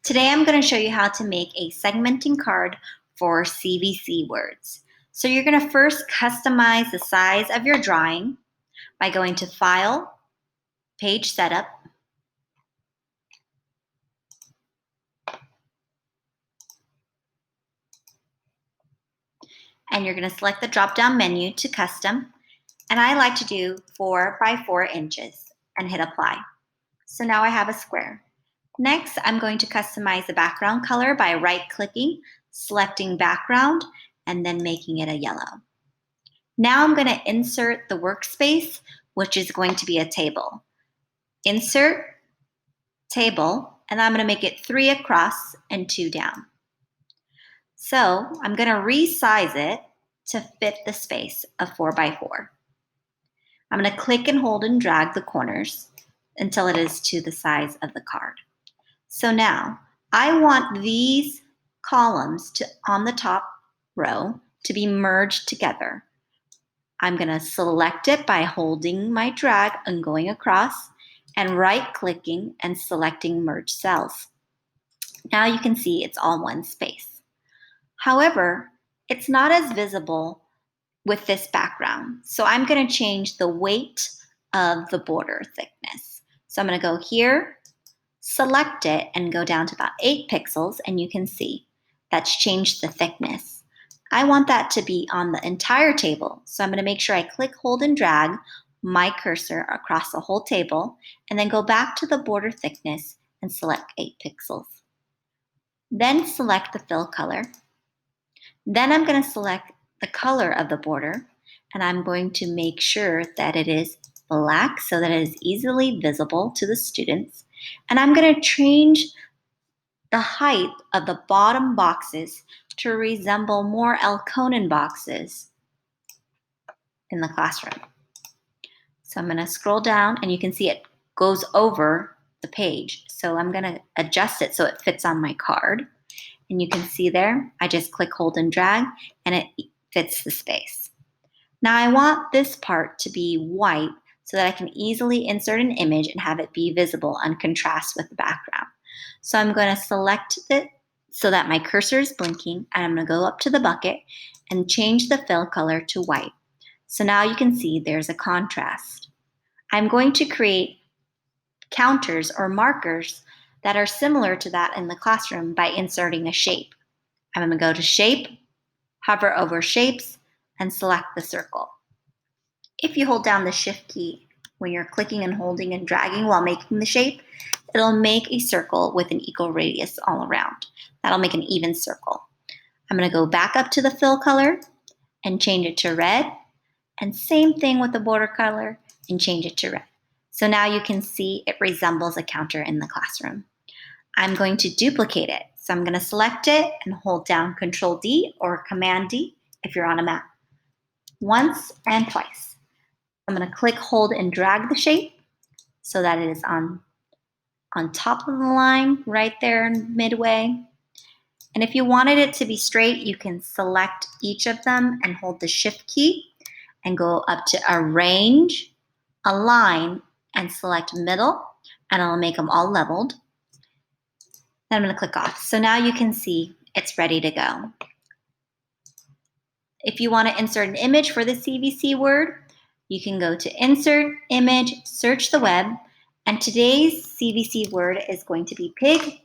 Today I'm going to show you how to make a segmenting card for CVC words. So you're going to first customize the size of your drawing by going to File, Page Setup, and you're going to select the drop-down menu to Custom, and I like to do 4 by 4 inches and hit Apply. So now I have a square. Next, I'm going to customize the background color by right-clicking, selecting Background, and then making it a yellow. Now I'm going to insert the workspace, which is going to be a table. Insert, Table, and I'm going to make it 3 across and 2 down. So I'm going to resize it to fit the space of 4 by 4. I'm going to click and hold and drag the corners until it is to the size of the card. So now I want these columns on the top row to be merged together. I'm going to select it by holding my drag and going across and right-clicking and selecting Merge Cells. Now you can see it's all one space. However, it's not as visible with this background. So I'm going to change the weight of the border thickness. So I'm going to go here, select it, and go down to about 8 pixels, and you can see that's changed the thickness. I want that to be on the entire table, so I'm going to make sure I click, hold, and drag my cursor across the whole table, and then go back to the border thickness and select 8 pixels. Then select the fill color. Then I'm going to select the color of the border, and I'm going to make sure that it is black so that it is easily visible to the students. And I'm going to change the height of the bottom boxes to resemble more Elkonin boxes in the classroom. So I'm going to scroll down, and you can see it goes over the page. So I'm going to adjust it so it fits on my card. And you can see there, I just click, hold, and drag, and it fits the space. Now I want this part to be white so that I can easily insert an image and have it be visible and contrast with the background. So I'm going to select it so that my cursor is blinking, and I'm going to go up to the bucket and change the fill color to white. So now you can see there's a contrast. I'm going to create counters or markers that are similar to that in the classroom by inserting a shape. I'm going to go to Shape, hover over Shapes, and select the circle. If you hold down the Shift key when you're clicking and holding and dragging while making the shape, it'll make a circle with an equal radius all around. That'll make an even circle. I'm going to go back up to the fill color and change it to red, and same thing with the border color and change it to red. So now you can see it resembles a counter in the classroom. I'm going to duplicate it. So I'm going to select it and hold down Control D or Command D if you're on a Mac. Once and twice. I'm going to click, hold, and drag the shape so that it is on top of the line right there midway. And if you wanted it to be straight, you can select each of them and hold the Shift key and go up to Arrange, Align, and select Middle, and I'll make them all leveled. Then I'm going to click off. So now you can see it's ready to go. If you want to insert an image for the CVC word, you can go to Insert, Image, search the web, and today's CVC word is going to be pig,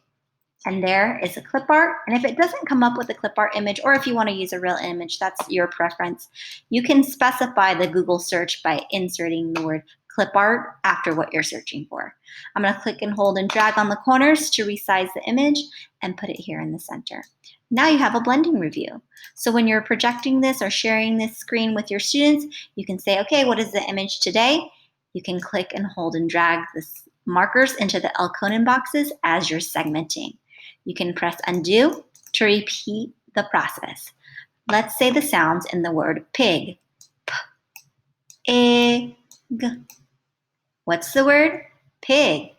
and there is a clip art. And if it doesn't come up with a clip art image, or if you want to use a real image, that's your preference, you can specify the Google search by inserting the word clip art after what you're searching for. I'm going to click and hold and drag on the corners to resize the image and put it here in the center. Now you have a blending review. So when you're projecting this or sharing this screen with your students, you can say, okay, what is the image today? You can click and hold and drag the markers into the Elkonin boxes as you're segmenting. You can press undo to repeat the process. Let's say the sounds in the word pig. P, I, G. What's the word? Pig.